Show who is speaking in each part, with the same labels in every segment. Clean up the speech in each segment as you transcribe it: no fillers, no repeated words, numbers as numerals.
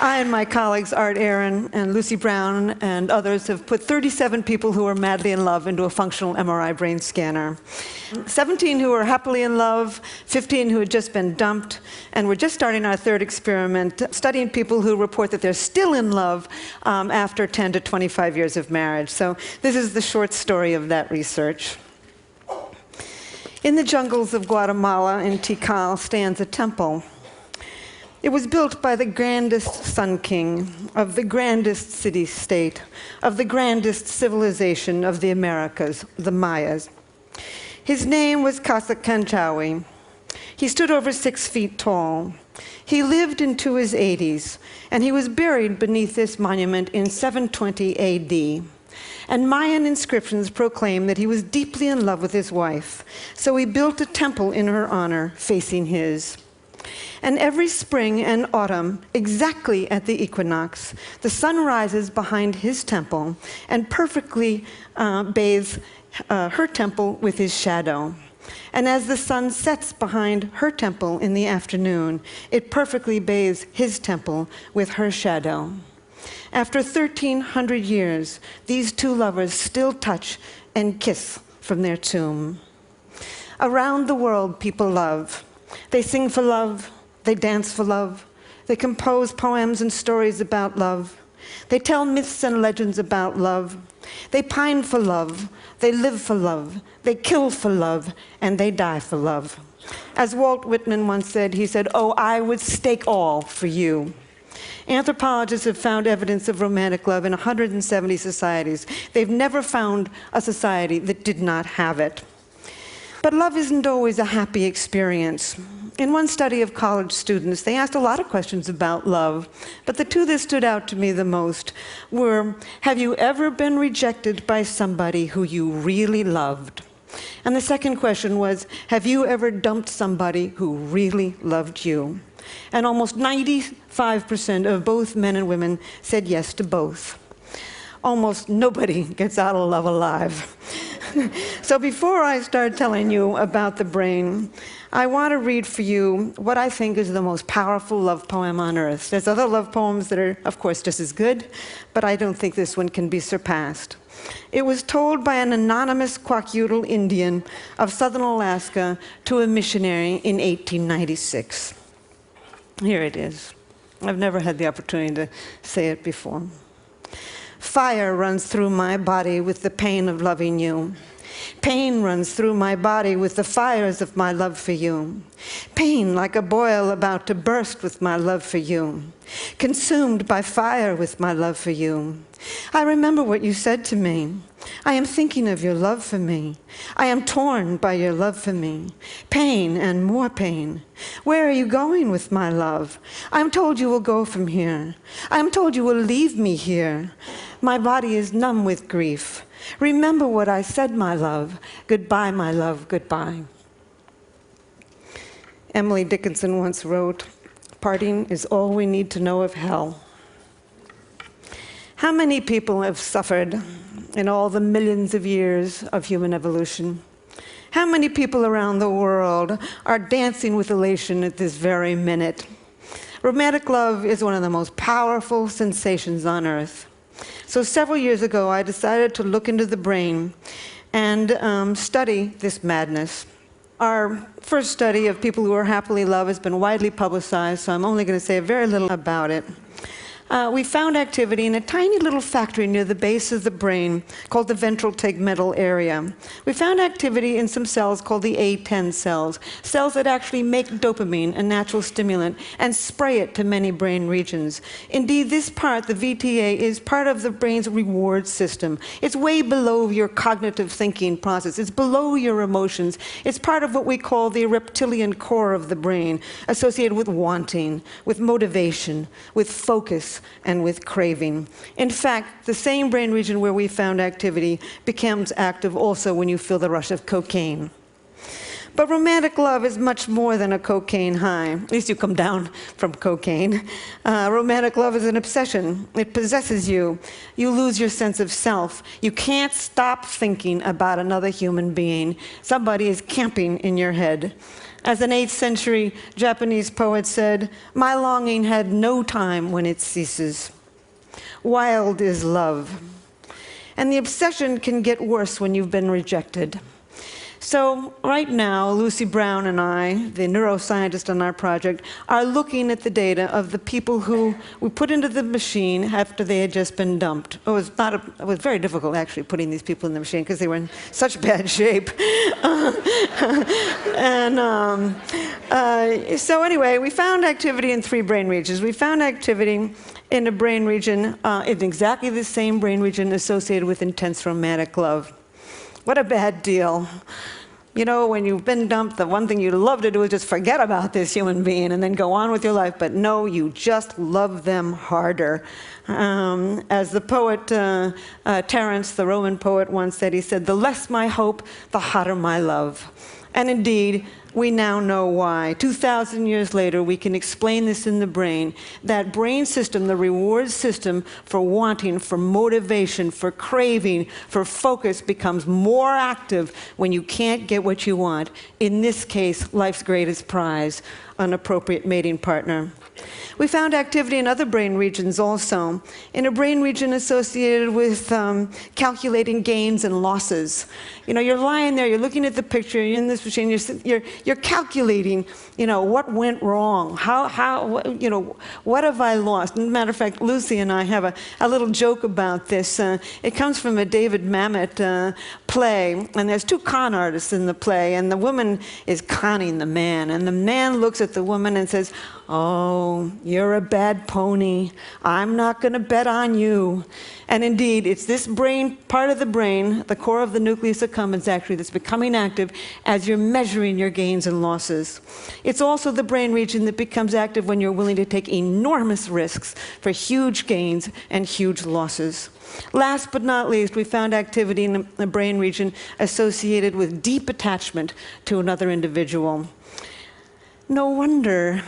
Speaker 1: I and my colleagues, Art Aaron and Lucy Brown and others, have put 37 people who are madly in love into a functional MRI brain scanner. 17 who are happily in love, 15 who had just been dumped, and we're just starting our third experiment, studying people who report that they're still in love after 10 to 25 years of marriage. So this is the short story of that research. In the jungles of Guatemala, in Tikal, stands a temple. It was built by the grandest sun king of the grandest city-state, of the grandest civilization of the Americas, the Mayas. His name was Casacanchawi. He stood over 6 feet tall. He lived into his 80s, and he was buried beneath this monument in 720 AD. And Mayan inscriptions proclaim that he was deeply in love with his wife, so he built a temple in her honor facing his. And every spring and autumn, exactly at the equinox, the sun rises behind his temple and perfectly bathes her temple with his shadow. And as the sun sets behind her temple in the afternoon, it perfectly bathes his temple with her shadow. After 1,300 years, these two lovers still touch and kiss from their tomb. Around the world, people love. They sing for love. They dance for love. They compose poems and stories about love. They tell myths and legends about love. They pine for love. They live for love. They kill for love. And they die for love. As Walt Whitman once said, he said, "Oh, I would stake all for you." Anthropologists have found evidence of romantic love in 170 societies. They've never found a society that did not have it. But love isn't always a happy experience. In one study of college students, they asked a lot of questions about love, but the two that stood out to me the most were, have you ever been rejected by somebody who you really loved? And the second question was, have you ever dumped somebody who really loved you? And almost 95% of both men and women said yes to both. Almost nobody gets out of love alive. So before I start telling you about the brain, I want to read for you what I think is the most powerful love poem on earth. There's other love poems that are, of course, just as good, but I don't think this one can be surpassed. It was told by an anonymous Kwakiutl Indian of southern Alaska to a missionary in 1896. Here it is. I've never had the opportunity to say it before. Fire runs through my body with the pain of loving you. Pain runs through my body with the fires of my love for you. Pain like a boil about to burst with my love for you. Consumed by fire with my love for you. I remember what you said to me. I am thinking of your love for me. I am torn by your love for me. Pain and more pain. Where are you going with my love? I am told you will go from here. I am told you will leave me here. My body is numb with grief. Remember what I said, my love. Goodbye, my love, goodbye. Emily Dickinson once wrote, "Parting is all we need to know of hell." How many people have suffered in all the millions of years of human evolution? How many people around the world are dancing with elation at this very minute? Romantic love is one of the most powerful sensations on earth. So several years ago, I decided to look into the brain and study this madness. Our first study of people who are happily in love has been widely publicized, so I'm only going to say very little about it. We found activity in a tiny little factory near the base of the brain called the ventral tegmental area. We found activity in some cells called the A10 cells, cells that actually make dopamine, a natural stimulant, and spray it to many brain regions. Indeed, this part, the VTA, is part of the brain's reward system. It's way below your cognitive thinking process. It's below your emotions. It's part of what we call the reptilian core of the brain, associated with wanting, with motivation, with focus, and with craving. In fact, the same brain region where we found activity becomes active also when you feel the rush of cocaine. But romantic love is much more than a cocaine high. At least you come down from cocaine. Romantic love is an obsession. It possesses you. You lose your sense of self. You can't stop thinking about another human being. Somebody is camping in your head. As an 8th century Japanese poet said, "My longing had no time when it ceases. Wild is love." And the obsession can get worse when you've been rejected. So right now, Lucy Brown and I, the neuroscientist on our project, are looking at the data of the people who we put into the machine after they had just been dumped. It was very difficult, actually, putting these people in the machine because they were in such bad shape. So anyway, we found activity in 3 brain regions. We found activity in a brain region, in exactly the same brain region associated with intense romantic love. What a bad deal. You know, when you've been dumped, the one thing you'd love to do is just forget about this human being and then go on with your life. But no, you just love them harder. As the poet Terence, the Roman poet, once said, he said, "The less my hope, the hotter my love." And indeed, we now know why. 2,000 years later, we can explain this in the brain. That brain system, the reward system for wanting, for motivation, for craving, for focus, becomes more active when you can't get what you want. In this case, life's greatest prize, an appropriate mating partner. We found activity in other brain regions also. In a brain region associated with calculating gains and losses. You know, you're lying there, you're looking at the picture, you're in this machine, you're calculating, you know, what went wrong, you know, what have I lost? As a matter of fact, Lucy and I have a little joke about this. It comes from a David Mamet play, and there's 2 con artists in the play, and the woman is conning the man, and the man looks at the woman and says, "Oh, you're a bad pony. I'm not going to bet on you." And indeed, it's this brain, part of the brain, the core of the nucleus accumbens actually, that's becoming active as you're measuring your gains and losses. It's also the brain region that becomes active when you're willing to take enormous risks for huge gains and huge losses. Last but not least, we found activity in the brain region associated with deep attachment to another individual. No wonder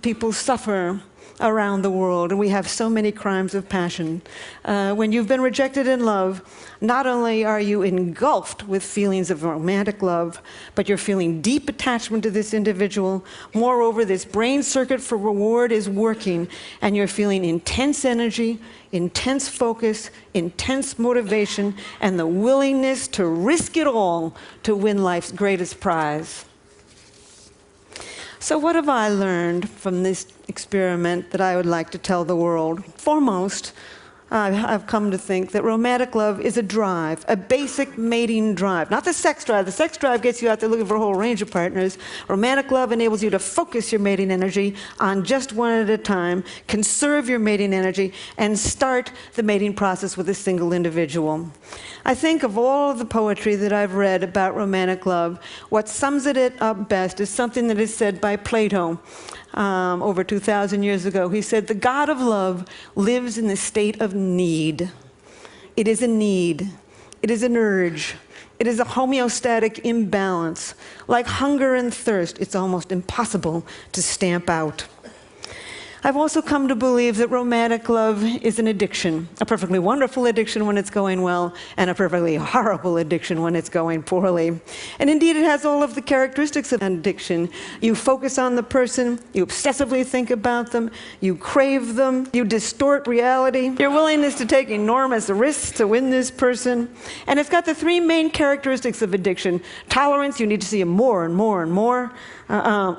Speaker 1: people suffer around the world, and we have so many crimes of passion. When you've been rejected in love, not only are you engulfed with feelings of romantic love, but you're feeling deep attachment to this individual. Moreover, this brain circuit for reward is working, and you're feeling intense energy, intense focus, intense motivation, and the willingness to risk it all to win life's greatest prize. So what have I learned from this experiment that I would like to tell the world? Foremost, I've come to think that romantic love is a drive, a basic mating drive. Not the sex drive. The sex drive gets you out there looking for a whole range of partners. Romantic love enables you to focus your mating energy on just one at a time, conserve your mating energy, and start the mating process with a single individual. I think of all of the poetry that I've read about romantic love, what sums it up best is something that is said by Plato. Over 2,000 years ago, he said, "The God of love lives in the state of need." It is a need. It is an urge. It is a homeostatic imbalance. Like hunger and thirst, it's almost impossible to stamp out. I've also come to believe that romantic love is an addiction, a perfectly wonderful addiction when it's going well, and a perfectly horrible addiction when it's going poorly. And indeed, it has all of the characteristics of an addiction. You focus on the person, you obsessively think about them, you crave them, you distort reality, your willingness to take enormous risks to win this person. And it's got the 3 main characteristics of addiction: tolerance, you need to see more and more and more,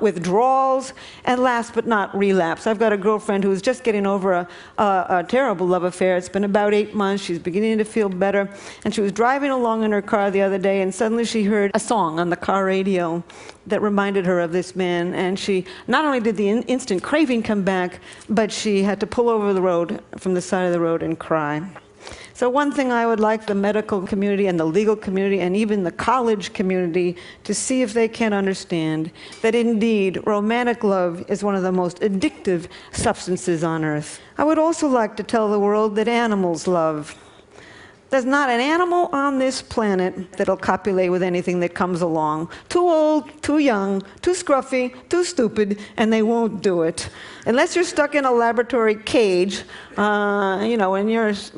Speaker 1: withdrawals, and last but not relapse. I've got a girlfriend who's just getting over a terrible love affair. It's been about 8 months. She's beginning to feel better. And she was driving along in her car the other day, and suddenly she heard a song on the car radio that reminded her of this man. And she, not only did the instant craving come back, but she had to pull over the road, from the side of the road, and cry. So one thing I would like the medical community and the legal community and even the college community to see if they can understand that indeed romantic love is one of the most addictive substances on earth. I would also like to tell the world that animals love. There's not an animal on this planet that'll copulate with anything that comes along. Too old, too young, too scruffy, too stupid, and they won't do it. Unless you're stuck in a laboratory cage, you know, and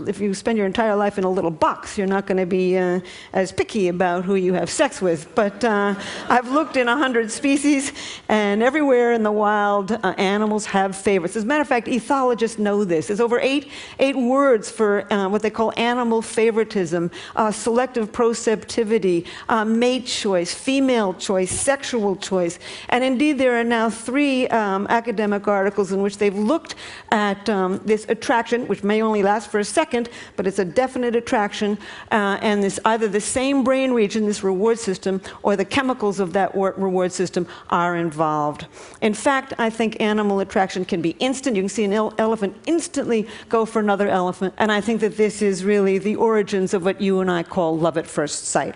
Speaker 1: if you spend your entire life in a little box, you're not going to be as picky about who you have sex with. But I've looked in 100 species, and everywhere in the wild, animals have favorites. As a matter of fact, ethologists know this. There's over eight words for what they call animal favoritism, selective proceptivity, mate choice, female choice, sexual choice. And indeed, there are now 3 academic articles in which they've looked at this attraction, which may only last for a second, but it's a definite attraction, and this either the same brain region, this reward system, or the chemicals of that reward system are involved. In fact, I think animal attraction can be instant. You can see an elephant instantly go for another elephant, and I think that this is really the origins of what you and I call love at first sight.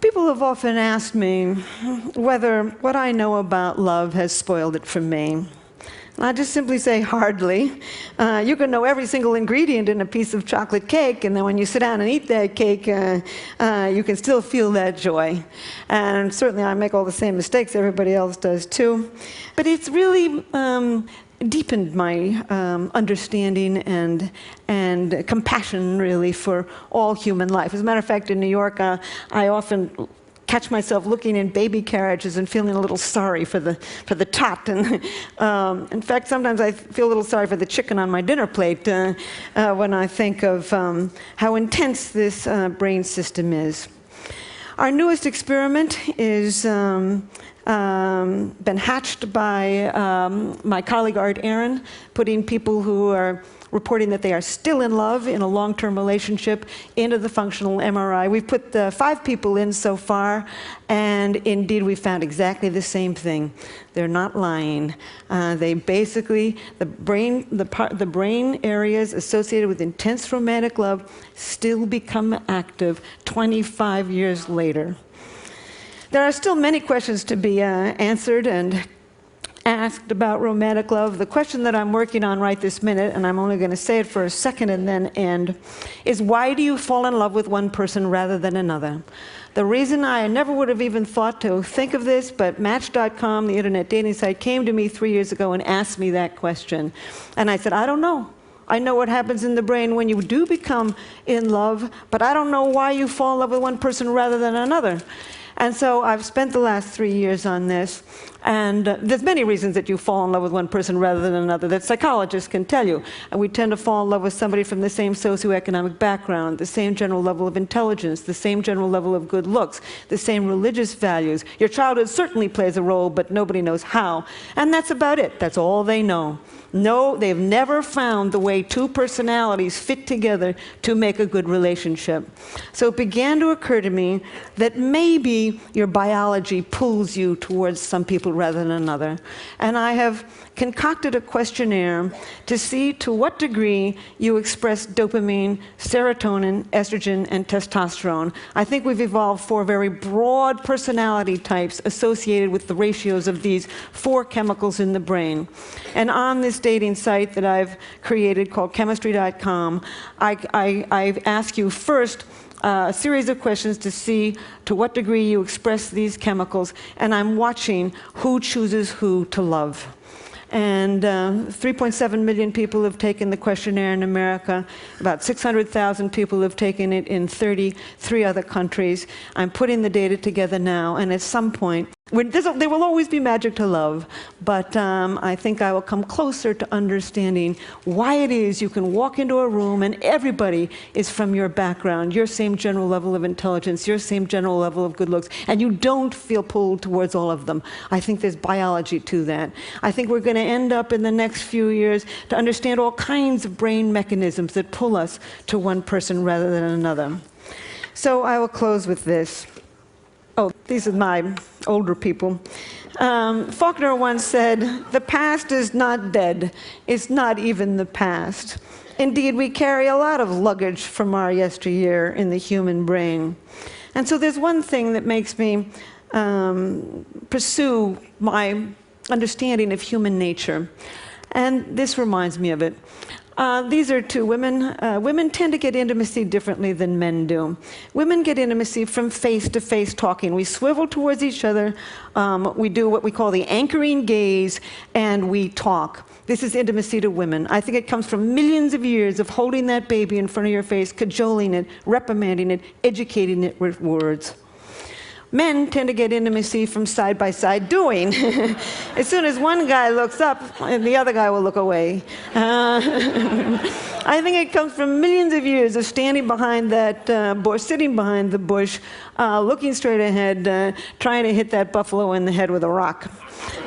Speaker 1: People have often asked me whether what I know about love has spoiled it for me. And I just simply say, hardly. You can know every single ingredient in a piece of chocolate cake, and then when you sit down and eat that cake, you can still feel that joy. And certainly I make all the same mistakes everybody else does too. But it's really deepened my understanding and compassion, really, for all human life. As a matter of fact, in New York, I often catch myself looking in baby carriages and feeling a little sorry for the tot. And in fact, sometimes I feel a little sorry for the chicken on my dinner plate when I think of how intense this brain system is. Our newest experiment is been hatched by my colleague Art Aaron, putting people who are reporting that they are still in love in a long-term relationship into the functional MRI. We've put 5 people in so far, and indeed we found exactly the same thing. They're not lying. They basically, the brain areas associated with intense romantic love still become active 25 years later. There are still many questions to be answered and asked about romantic love. The question that I'm working on right this minute, and I'm only going to say it for a second and then end, is why do you fall in love with one person rather than another? The reason I never would have even thought to think of this, but Match.com, the internet dating site, came to me 3 years ago and asked me that question. And I said, I don't know. I know what happens in the brain when you do become in love, but I don't know why you fall in love with one person rather than another. And so I've spent the last 3 years on this, and there's many reasons that you fall in love with one person rather than another that psychologists can tell you. And we tend to fall in love with somebody from the same socioeconomic background, the same general level of intelligence, the same general level of good looks, the same religious values. Your childhood certainly plays a role, but nobody knows how. And that's about it. That's all they know. No, they've never found the way 2 personalities fit together to make a good relationship. So it began to occur to me that maybe your biology pulls you towards some people rather than another. And I have concocted a questionnaire to see to what degree you express dopamine, serotonin, estrogen, and testosterone. I think we've evolved 4 very broad personality types associated with the ratios of these 4 chemicals in the brain. And on this dating site that I've created called chemistry.com, I ask you first a series of questions to see to what degree you express these chemicals, and I'm watching who chooses who to love. And 3.7 million people have taken the questionnaire in America. About 600,000 people have taken it in 33 other countries. I'm putting the data together now, and at some point, there will always be magic to love, but I think I will come closer to understanding why it is you can walk into a room and everybody is from your background, your same general level of intelligence, your same general level of good looks, and you don't feel pulled towards all of them. I think there's biology to that. I think we're going to end up in the next few years to understand all kinds of brain mechanisms that pull us to one person rather than another. So I will close with this. Oh, these are my older people. Faulkner once said, "The past is not dead. It's not even the past." Indeed, we carry a lot of luggage from our yesteryear in the human brain. And so there's one thing that makes me pursue my understanding of human nature. And this reminds me of it. These are two women. Women tend to get intimacy differently than men do. Women get intimacy from face-to-face talking. We swivel towards each other, we do what we call the anchoring gaze, and we talk. This is intimacy to women. I think it comes from millions of years of holding that baby in front of your face, cajoling it, reprimanding it, educating it with words. Men tend to get intimacy from side-by-side doing. As soon as one guy looks up, the other guy will look away. I think it comes from millions of years of standing behind that bush, sitting behind the bush, looking straight ahead, trying to hit that buffalo in the head with a rock.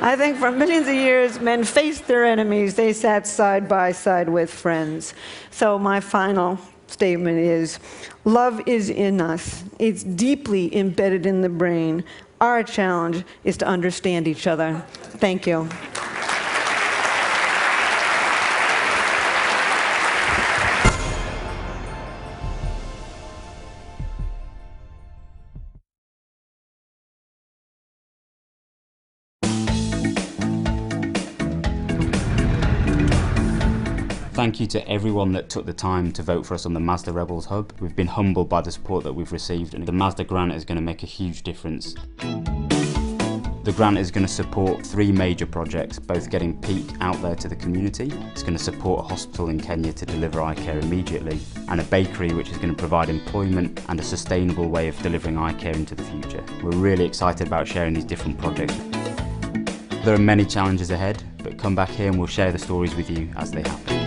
Speaker 1: I think for millions of years, men faced their enemies. They sat side by side with friends. So my final statement is, love is in us. It's deeply embedded in the brain. Our challenge is to understand each other. Thank you.
Speaker 2: Thank you to everyone that took the time to vote for us on the Mazda Rebels Hub. We've been humbled by the support that we've received, and the Mazda grant is going to make a huge difference. The grant is going to support 3 major projects, both getting peak out there to the community. It's going to support a hospital in Kenya to deliver eye care immediately, and a bakery which is going to provide employment and a sustainable way of delivering eye care into the future. We're really excited about sharing these different projects. There are many challenges ahead, but come back here and we'll share the stories with you as they happen.